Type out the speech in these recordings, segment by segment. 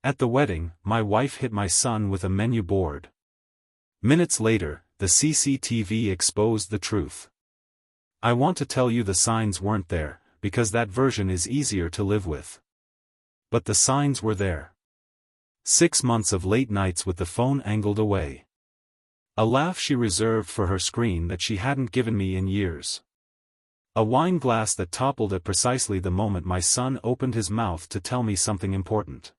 At the wedding, my wife hit my son with a menu board. Minutes later, the CCTV exposed the truth. I want to tell you the signs weren't there, because that version is easier to live with. But the signs were there. 6 months of late nights with the phone angled away. A laugh she reserved for her screen that she hadn't given me in years. A wine glass that toppled at precisely the moment my son opened his mouth to tell me something important.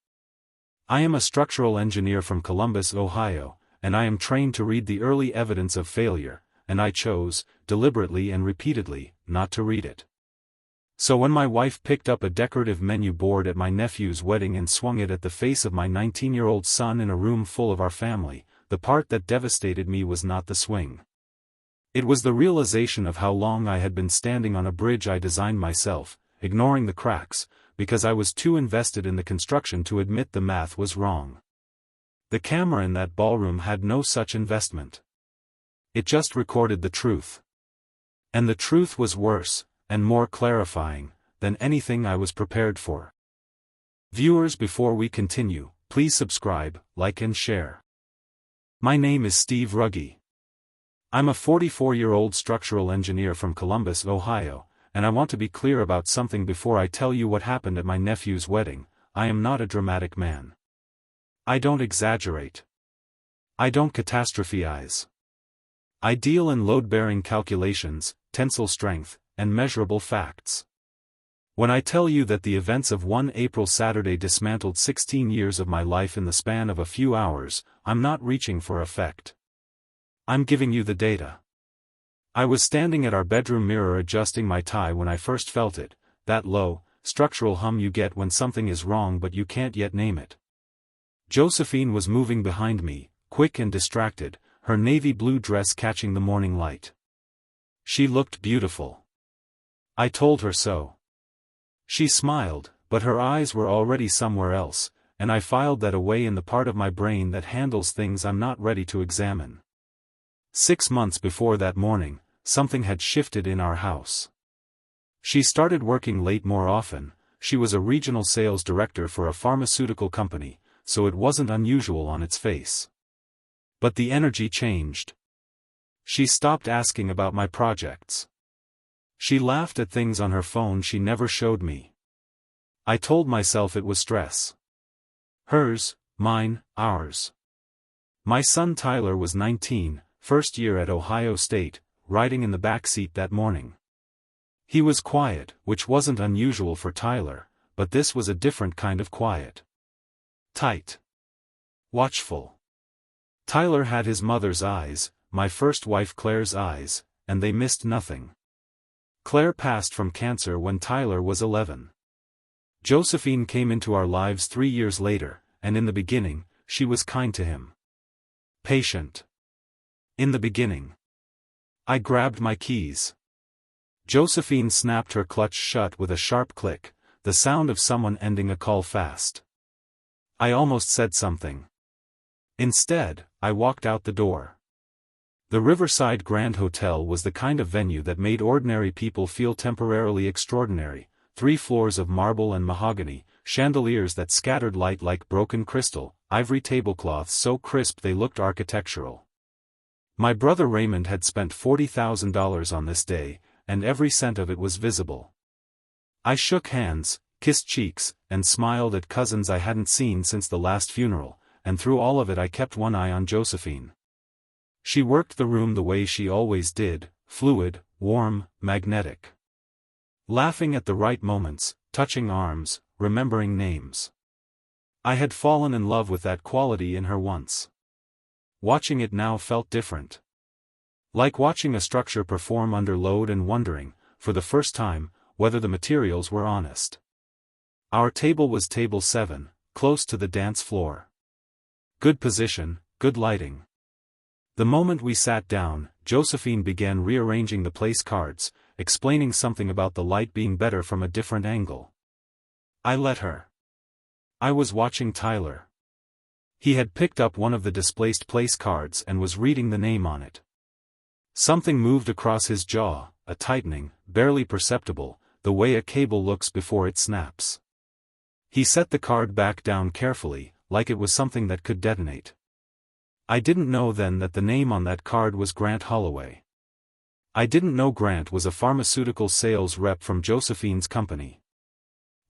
I am a structural engineer from Columbus, Ohio, and I am trained to read the early evidence of failure, and I chose, deliberately and repeatedly, not to read it. So when my wife picked up a decorative menu board at my nephew's wedding and swung it at the face of my 19-year-old son in a room full of our family, the part that devastated me was not the swing. It was the realization of how long I had been standing on a bridge I designed myself, ignoring the cracks, because I was too invested in the construction to admit the math was wrong. The camera in that ballroom had no such investment. It just recorded the truth. And the truth was worse, and more clarifying, than anything I was prepared for. Viewers, before we continue, please subscribe, like and share. My name is Steve Ruggie. I'm a 44-year-old structural engineer from Columbus, Ohio, and I want to be clear about something before I tell you what happened at my nephew's wedding. I am not a dramatic man. I don't exaggerate. I don't catastrophize. I deal in load-bearing calculations, tensile strength, and measurable facts. When I tell you that the events of one April Saturday dismantled 16 years of my life in the span of a few hours, I'm not reaching for effect. I'm giving you the data. I was standing at our bedroom mirror adjusting my tie when I first felt it, that low, structural hum you get when something is wrong but you can't yet name it. Josephine was moving behind me, quick and distracted, her navy blue dress catching the morning light. She looked beautiful. I told her so. She smiled, but her eyes were already somewhere else, and I filed that away in the part of my brain that handles things I'm not ready to examine. 6 months before that morning, something had shifted in our house. She started working late more often. She was a regional sales director for a pharmaceutical company, so it wasn't unusual on its face. But the energy changed. She stopped asking about my projects. She laughed at things on her phone she never showed me. I told myself it was stress. Hers, mine, ours. My son Tyler was 19, first year at Ohio State, riding in the back seat that morning. He was quiet, which wasn't unusual for Tyler, but this was a different kind of quiet. Tight. Watchful. Tyler had his mother's eyes, my first wife Claire's eyes, and they missed nothing. Claire passed from cancer when Tyler was 11. Josephine came into our lives 3 years later, and in the beginning, she was kind to him. Patient. In the beginning. I grabbed my keys. Josephine snapped her clutch shut with a sharp click, the sound of someone ending a call fast. I almost said something. Instead, I walked out the door. The Riverside Grand Hotel was the kind of venue that made ordinary people feel temporarily extraordinary. 3 floors of marble and mahogany, chandeliers that scattered light like broken crystal, ivory tablecloths so crisp they looked architectural. My brother Raymond had spent $40,000 on this day, and every cent of it was visible. I shook hands, kissed cheeks, and smiled at cousins I hadn't seen since the last funeral, and through all of it I kept one eye on Josephine. She worked the room the way she always did, fluid, warm, magnetic. Laughing at the right moments, touching arms, remembering names. I had fallen in love with that quality in her once. Watching it now felt different. Like watching a structure perform under load and wondering, for the first time, whether the materials were honest. Our table was table 7, close to the dance floor. Good position, good lighting. The moment we sat down, Josephine began rearranging the place cards, explaining something about the light being better from a different angle. I let her. I was watching Tyler. He had picked up one of the displaced place cards and was reading the name on it. Something moved across his jaw, a tightening, barely perceptible, the way a cable looks before it snaps. He set the card back down carefully, like it was something that could detonate. I didn't know then that the name on that card was Grant Holloway. I didn't know Grant was a pharmaceutical sales rep from Josephine's company.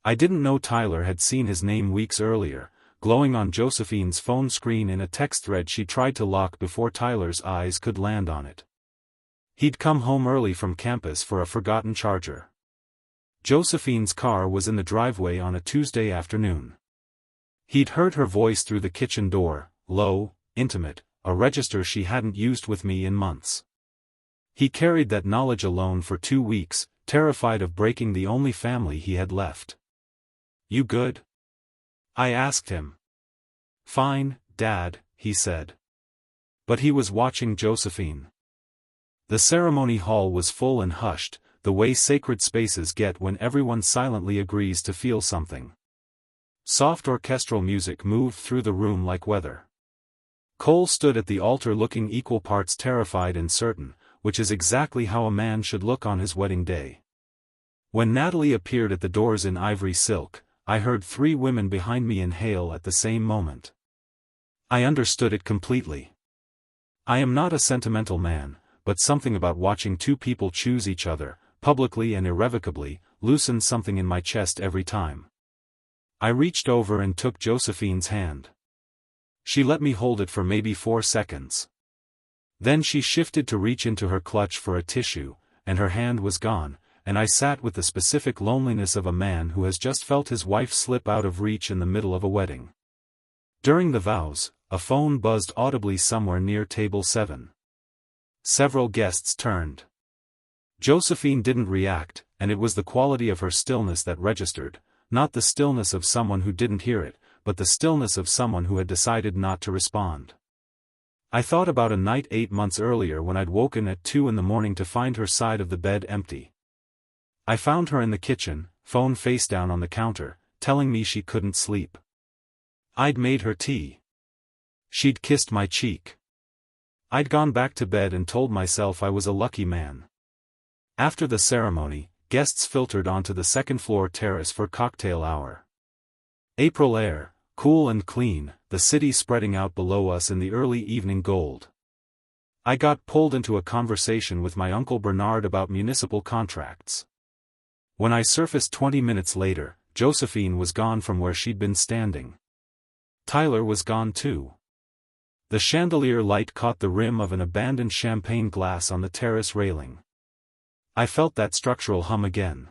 I didn't know Tyler had seen his name weeks earlier, glowing on Josephine's phone screen in a text thread she tried to lock before Tyler's eyes could land on it. He'd come home early from campus for a forgotten charger. Josephine's car was in the driveway on a Tuesday afternoon. He'd heard her voice through the kitchen door, low, intimate, a register she hadn't used with me in months. He carried that knowledge alone for 2 weeks, terrified of breaking the only family he had left. "You good?" I asked him. "Fine, Dad," he said. But he was watching Josephine. The ceremony hall was full and hushed, the way sacred spaces get when everyone silently agrees to feel something. Soft orchestral music moved through the room like weather. Cole stood at the altar looking equal parts terrified and certain, which is exactly how a man should look on his wedding day. When Natalie appeared at the doors in ivory silk, I heard 3 women behind me inhale at the same moment. I understood it completely. I am not a sentimental man, but something about watching 2 people choose each other, publicly and irrevocably, loosened something in my chest every time. I reached over and took Josephine's hand. She let me hold it for maybe 4 seconds. Then she shifted to reach into her clutch for a tissue, and her hand was gone, and I sat with the specific loneliness of a man who has just felt his wife slip out of reach in the middle of a wedding. During the vows, a phone buzzed audibly somewhere near table 7. Several guests turned. Josephine didn't react, and it was the quality of her stillness that registered, not the stillness of someone who didn't hear it, but the stillness of someone who had decided not to respond. I thought about a night 8 months earlier when I'd woken at 2 in the morning to find her side of the bed empty. I found her in the kitchen, phone face down on the counter, telling me she couldn't sleep. I'd made her tea. She'd kissed my cheek. I'd gone back to bed and told myself I was a lucky man. After the ceremony, guests filtered onto the second-floor terrace for cocktail hour. April air, cool and clean, the city spreading out below us in the early evening gold. I got pulled into a conversation with my Uncle Bernard about municipal contracts. When I surfaced 20 minutes later, Josephine was gone from where she'd been standing. Tyler was gone too. The chandelier light caught the rim of an abandoned champagne glass on the terrace railing. I felt that structural hum again.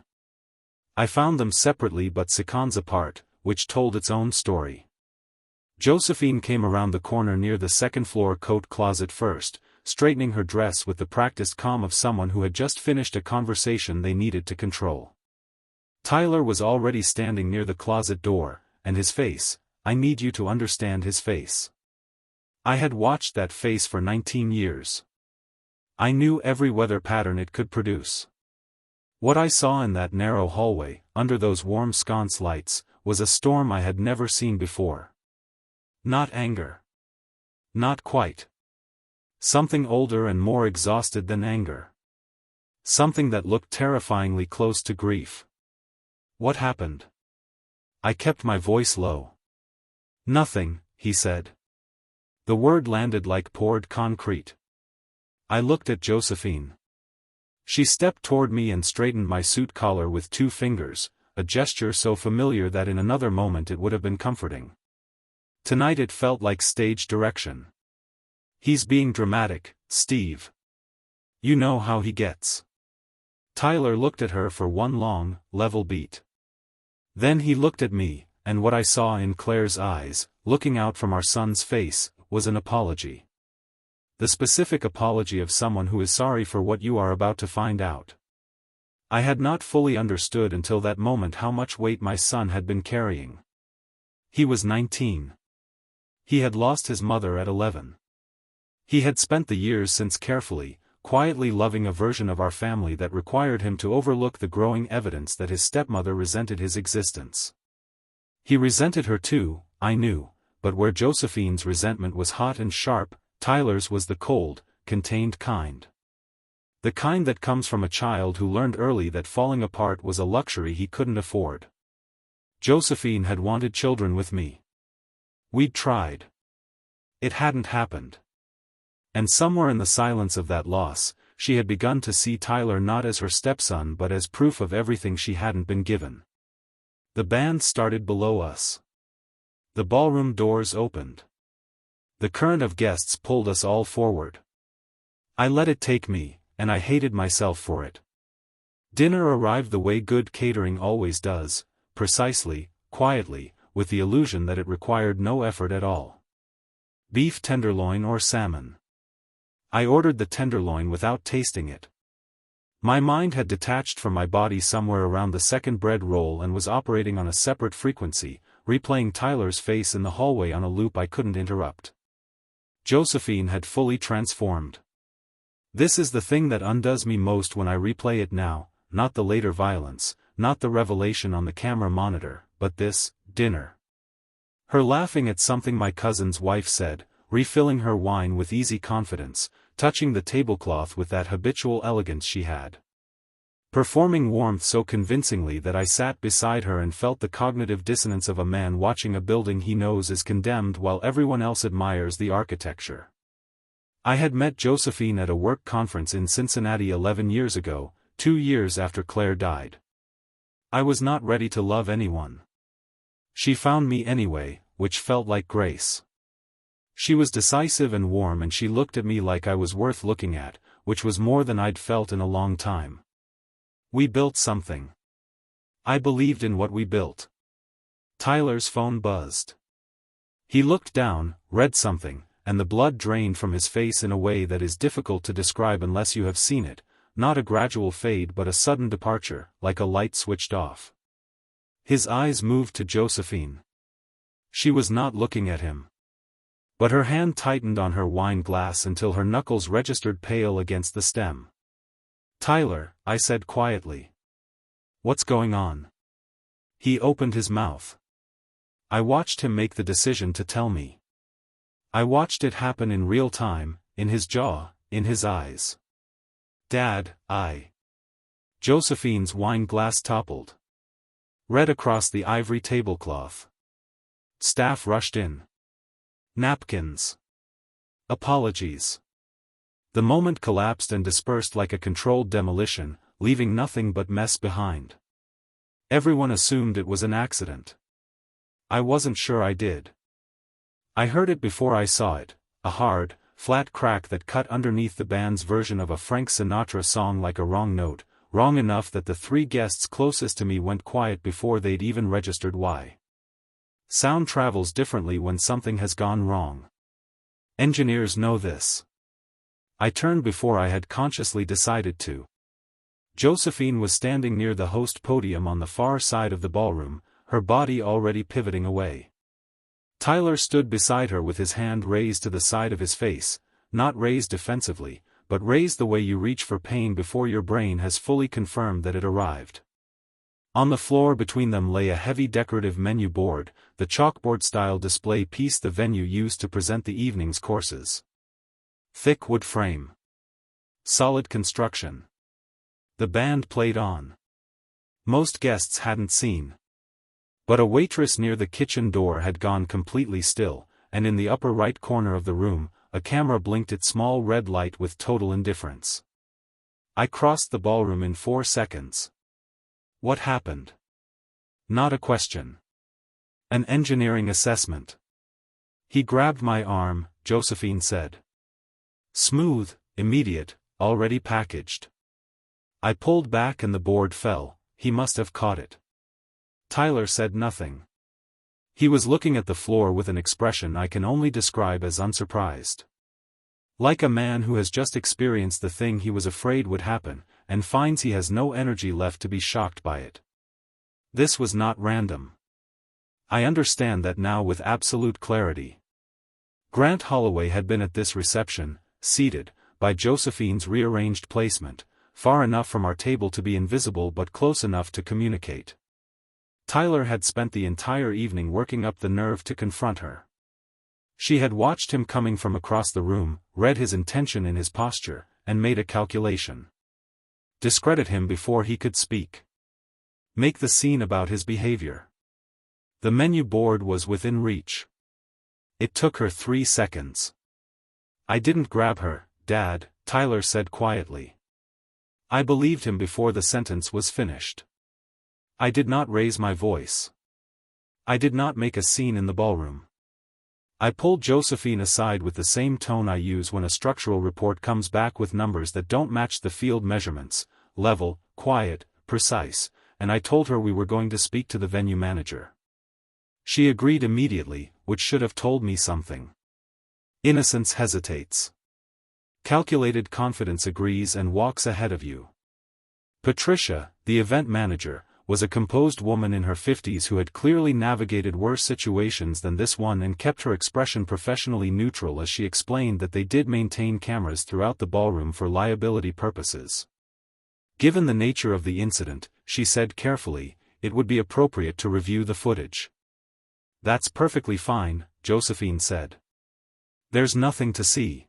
I found them separately but seconds apart, which told its own story. Josephine came around the corner near the second-floor coat closet first, straightening her dress with the practiced calm of someone who had just finished a conversation they needed to control. Tyler was already standing near the closet door, and his face, I need you to understand his face. I had watched that face for 19 years. I knew every weather pattern it could produce. What I saw in that narrow hallway, under those warm sconce lights, was a storm I had never seen before. Not anger. Not quite. Something older and more exhausted than anger. Something that looked terrifyingly close to grief. What happened? I kept my voice low. Nothing, he said. The word landed like poured concrete. I looked at Josephine. She stepped toward me and straightened my suit collar with 2 fingers, a gesture so familiar that in another moment it would have been comforting. Tonight it felt like stage direction. He's being dramatic, Steve. You know how he gets. Tyler looked at her for one long, level beat. Then he looked at me, and what I saw in Claire's eyes, looking out from our son's face, was an apology. The specific apology of someone who is sorry for what you are about to find out. I had not fully understood until that moment how much weight my son had been carrying. He was 19. He had lost his mother at 11. He had spent the years since carefully, quietly loving a version of our family that required him to overlook the growing evidence that his stepmother resented his existence. He resented her too, I knew, but where Josephine's resentment was hot and sharp, Tyler's was the cold, contained kind. The kind that comes from a child who learned early that falling apart was a luxury he couldn't afford. Josephine had wanted children with me. We'd tried. It hadn't happened. And somewhere in the silence of that loss, she had begun to see Tyler not as her stepson but as proof of everything she hadn't been given. The band started below us. The ballroom doors opened. The current of guests pulled us all forward. I let it take me, and I hated myself for it. Dinner arrived the way good catering always does, precisely, quietly, with the illusion that it required no effort at all. Beef tenderloin or salmon. I ordered the tenderloin without tasting it. My mind had detached from my body somewhere around the second bread roll and was operating on a separate frequency, replaying Tyler's face in the hallway on a loop I couldn't interrupt. Josephine had fully transformed. This is the thing that undoes me most when I replay it now, not the later violence, not the revelation on the camera monitor, but this, dinner. Her laughing at something my cousin's wife said, refilling her wine with easy confidence, touching the tablecloth with that habitual elegance she had. Performing warmth so convincingly that I sat beside her and felt the cognitive dissonance of a man watching a building he knows is condemned while everyone else admires the architecture. I had met Josephine at a work conference in Cincinnati 11 years ago, 2 years after Claire died. I was not ready to love anyone. She found me anyway, which felt like grace. She was decisive and warm and she looked at me like I was worth looking at, which was more than I'd felt in a long time. We built something. I believed in what we built. Tyler's phone buzzed. He looked down, read something, and the blood drained from his face in a way that is difficult to describe unless you have seen it, not a gradual fade but a sudden departure, like a light switched off. His eyes moved to Josephine. She was not looking at him. But her hand tightened on her wine glass until her knuckles registered pale against the stem. "Tyler," I said quietly. "What's going on?" He opened his mouth. I watched him make the decision to tell me. I watched it happen in real time, in his jaw, in his eyes. "Dad, Josephine's wine glass toppled. Red across the ivory tablecloth. Staff rushed in. Napkins. Apologies. The moment collapsed and dispersed like a controlled demolition, leaving nothing but mess behind. Everyone assumed it was an accident. I wasn't sure I did. I heard it before I saw it, a hard, flat crack that cut underneath the band's version of a Frank Sinatra song like a wrong note, wrong enough that the 3 guests closest to me went quiet before they'd even registered why. Sound travels differently when something has gone wrong. Engineers know this. I turned before I had consciously decided to. Josephine was standing near the host podium on the far side of the ballroom, her body already pivoting away. Tyler stood beside her with his hand raised to the side of his face, not raised defensively, but raised the way you reach for pain before your brain has fully confirmed that it arrived. On the floor between them lay a heavy decorative menu board, the chalkboard-style display piece the venue used to present the evening's courses. Thick wood frame. Solid construction. The band played on. Most guests hadn't seen. But a waitress near the kitchen door had gone completely still, and in the upper right corner of the room, a camera blinked its small red light with total indifference. I crossed the ballroom in 4 seconds. What happened? Not a question. An engineering assessment. He grabbed my arm, Josephine said. Smooth, immediate, already packaged. I pulled back and the board fell. He must have caught it. Tyler said nothing. He was looking at the floor with an expression I can only describe as unsurprised. Like a man who has just experienced the thing he was afraid would happen, and finds he has no energy left to be shocked by it. This was not random. I understand that now with absolute clarity. Grant Holloway had been at this reception, seated, by Josephine's rearranged placement, far enough from our table to be invisible but close enough to communicate. Tyler had spent the entire evening working up the nerve to confront her. She had watched him coming from across the room, read his intention in his posture, and made a calculation. Discredit him before he could speak. Make the scene about his behavior. The menu board was within reach. It took her 3 seconds. I didn't grab her, Dad, Tyler said quietly. I believed him before the sentence was finished. I did not raise my voice. I did not make a scene in the ballroom. I pulled Josephine aside with the same tone I use when a structural report comes back with numbers that don't match the field measurements, level, quiet, precise, and I told her we were going to speak to the venue manager. She agreed immediately, which should have told me something. Innocence hesitates. Calculated confidence agrees and walks ahead of you. Patricia, the event manager, was a composed woman in her 50s who had clearly navigated worse situations than this one and kept her expression professionally neutral as she explained that they did maintain cameras throughout the ballroom for liability purposes. Given the nature of the incident, she said carefully, it would be appropriate to review the footage. That's perfectly fine, Josephine said. There's nothing to see.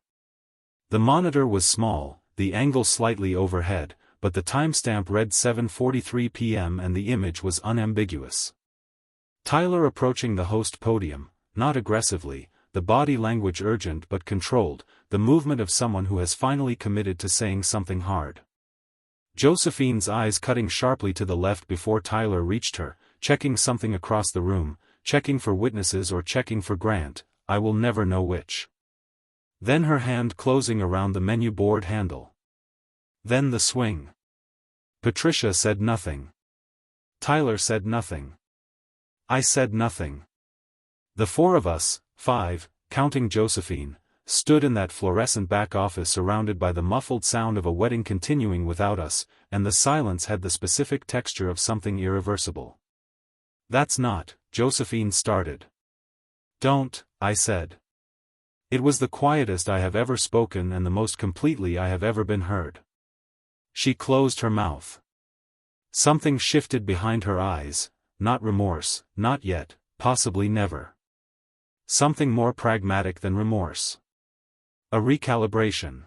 The monitor was small, the angle slightly overhead, but the timestamp read 7:43 p.m. and the image was unambiguous. Tyler approaching the host podium, not aggressively, the body language urgent but controlled, the movement of someone who has finally committed to saying something hard. Josephine's eyes cutting sharply to the left before Tyler reached her, checking something across the room, checking for witnesses or checking for Grant, I will never know which. Then her hand closing around the menu board handle. Then the swing. Patricia said nothing. Tyler said nothing. I said nothing. The 4 of us, 5, counting Josephine, stood in that fluorescent back office surrounded by the muffled sound of a wedding continuing without us, and the silence had the specific texture of something irreversible. That's not, Josephine started. Don't, I said. It was the quietest I have ever spoken and the most completely I have ever been heard. She closed her mouth. Something shifted behind her eyes, not remorse, not yet, possibly never. Something more pragmatic than remorse. A recalibration.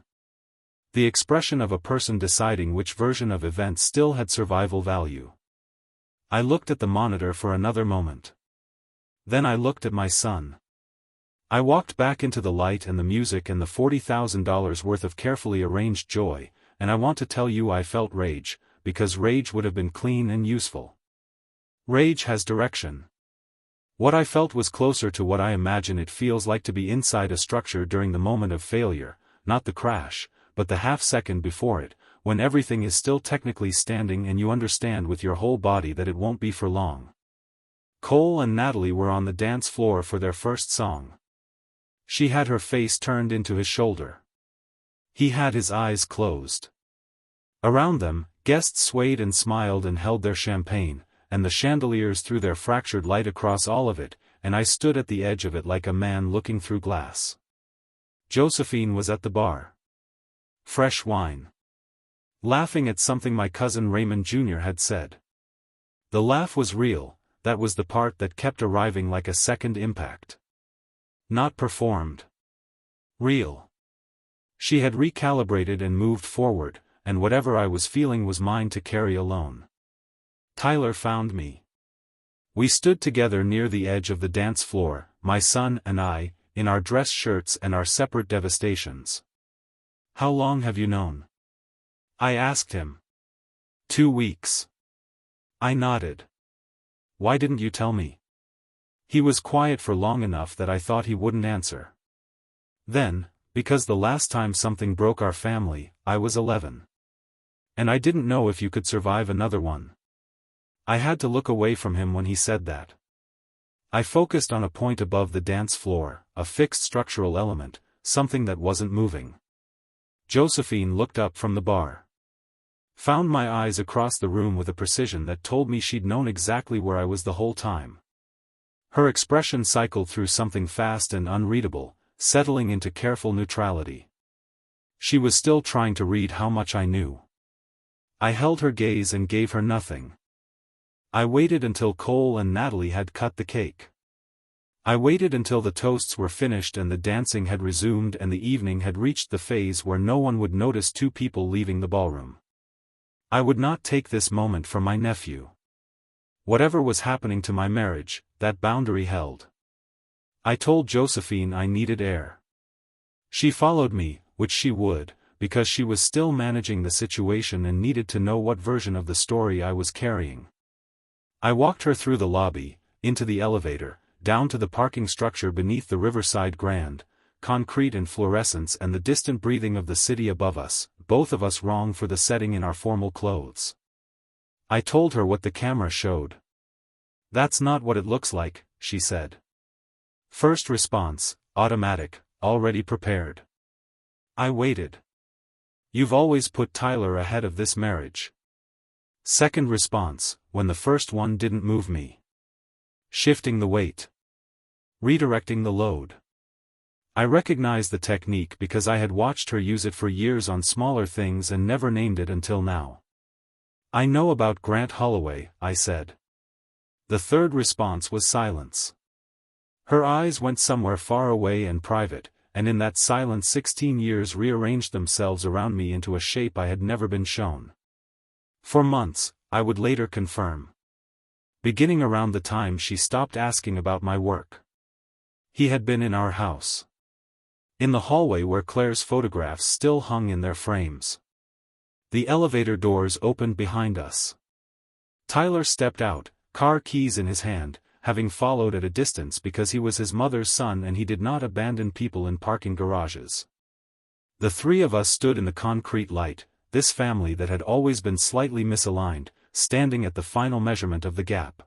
The expression of a person deciding which version of events still had survival value. I looked at the monitor for another moment. Then I looked at my son. I walked back into the light and the music and the $40,000 worth of carefully arranged joy, and I want to tell you I felt rage, because rage would have been clean and useful. Rage has direction. What I felt was closer to what I imagine it feels like to be inside a structure during the moment of failure, not the crash, but the half-second before it, when everything is still technically standing and you understand with your whole body that it won't be for long. Cole and Natalie were on the dance floor for their first song. She had her face turned into his shoulder. He had his eyes closed. Around them, guests swayed and smiled and held their champagne, and the chandeliers threw their fractured light across all of it, and I stood at the edge of it like a man looking through glass. Josephine was at the bar. Fresh wine. Laughing at something my cousin Raymond Jr. had said. The laugh was real, that was the part that kept arriving like a second impact. Not performed. Real. She had recalibrated and moved forward, and whatever I was feeling was mine to carry alone. Tyler found me. We stood together near the edge of the dance floor, my son and I, in our dress shirts and our separate devastations. How long have you known? I asked him. 2 weeks. I nodded. Why didn't you tell me? He was quiet for long enough that I thought he wouldn't answer. Then, because the last time something broke our family, I was 11. And I didn't know if you could survive another one. I had to look away from him when he said that. I focused on a point above the dance floor, a fixed structural element, something that wasn't moving. Josephine looked up from the bar. Found my eyes across the room with a precision that told me she'd known exactly where I was the whole time. Her expression cycled through something fast and unreadable, settling into careful neutrality. She was still trying to read how much I knew. I held her gaze and gave her nothing. I waited until Cole and Natalie had cut the cake. I waited until the toasts were finished and the dancing had resumed and the evening had reached the phase where no one would notice 2 people leaving the ballroom. I would not take this moment from my nephew. Whatever was happening to my marriage, that boundary held. I told Josephine I needed air. She followed me, which she would, because she was still managing the situation and needed to know what version of the story I was carrying. I walked her through the lobby, into the elevator, down to the parking structure beneath the Riverside Grand, concrete and fluorescence and the distant breathing of the city above us, both of us wrong for the setting in our formal clothes. I told her what the camera showed. "That's not what it looks like," she said. First response, automatic, already prepared. I waited. "You've always put Tyler ahead of this marriage." Second response, when the first one didn't move me. Shifting the weight. Redirecting the load. I recognized the technique because I had watched her use it for years on smaller things and never named it until now. "I know about Grant Holloway," I said. The third response was silence. Her eyes went somewhere far away and private, and in that silence 16 years rearranged themselves around me into a shape I had never been shown. For months, I would later confirm. Beginning around the time she stopped asking about my work. He had been in our house. In the hallway where Claire's photographs still hung in their frames. The elevator doors opened behind us. Tyler stepped out, car keys in his hand, having followed at a distance because he was his mother's son and he did not abandon people in parking garages. The three of us stood in the concrete light, this family that had always been slightly misaligned, standing at the final measurement of the gap.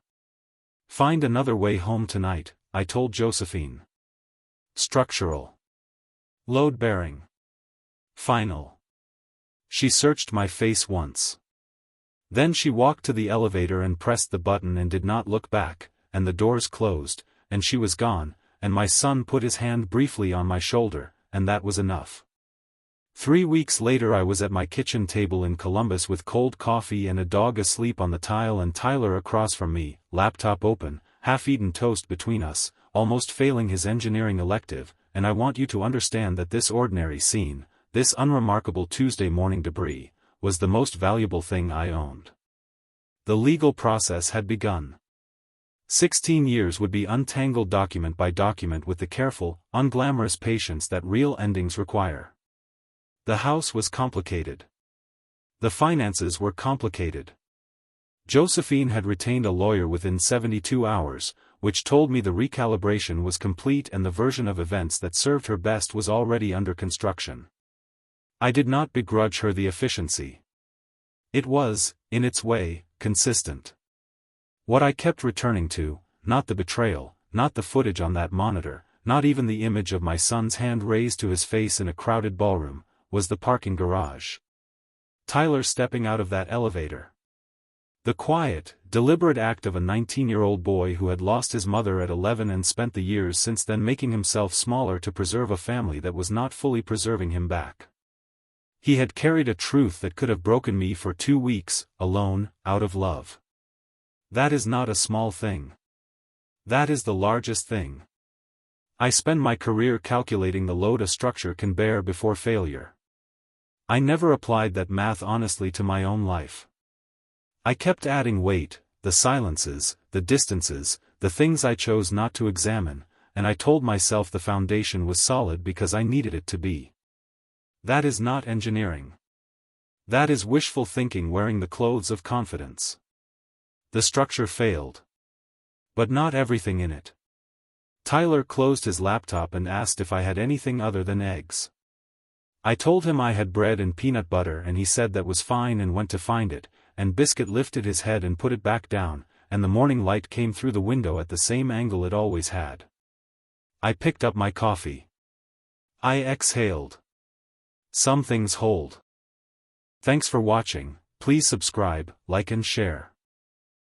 "Find another way home tonight," I told Josephine. Structural. Load-bearing. Final. She searched my face once. Then she walked to the elevator and pressed the button and did not look back, and the doors closed, and she was gone, and my son put his hand briefly on my shoulder, and that was enough. 3 weeks later I was at my kitchen table in Columbus with cold coffee and a dog asleep on the tile and Tyler across from me, laptop open, half-eaten toast between us, almost failing his engineering elective, and I want you to understand that this ordinary scene, this unremarkable Tuesday morning debris, was the most valuable thing I owned. The legal process had begun. 16 years would be untangled document by document with the careful, unglamorous patience that real endings require. The house was complicated. The finances were complicated. Josephine had retained a lawyer within 72 hours, which told me the recalibration was complete and the version of events that served her best was already under construction. I did not begrudge her the efficiency. It was, in its way, consistent. What I kept returning to, not the betrayal, not the footage on that monitor, not even the image of my son's hand raised to his face in a crowded ballroom, was the parking garage. Tyler stepping out of that elevator. The quiet, deliberate act of a 19-year-old boy who had lost his mother at 11 and spent the years since then making himself smaller to preserve a family that was not fully preserving him back. He had carried a truth that could have broken me for 2 weeks, alone, out of love. That is not a small thing. That is the largest thing. I spend my career calculating the load a structure can bear before failure. I never applied that math honestly to my own life. I kept adding weight, the silences, the distances, the things I chose not to examine, and I told myself the foundation was solid because I needed it to be. That is not engineering. That is wishful thinking wearing the clothes of confidence. The structure failed. But not everything in it. Tyler closed his laptop and asked if I had anything other than eggs. I told him I had bread and peanut butter and he said that was fine and went to find it, and Biscuit lifted his head and put it back down, and the morning light came through the window at the same angle it always had. I picked up my coffee. I exhaled. Some things hold. Thanks for watching, please subscribe, like and share.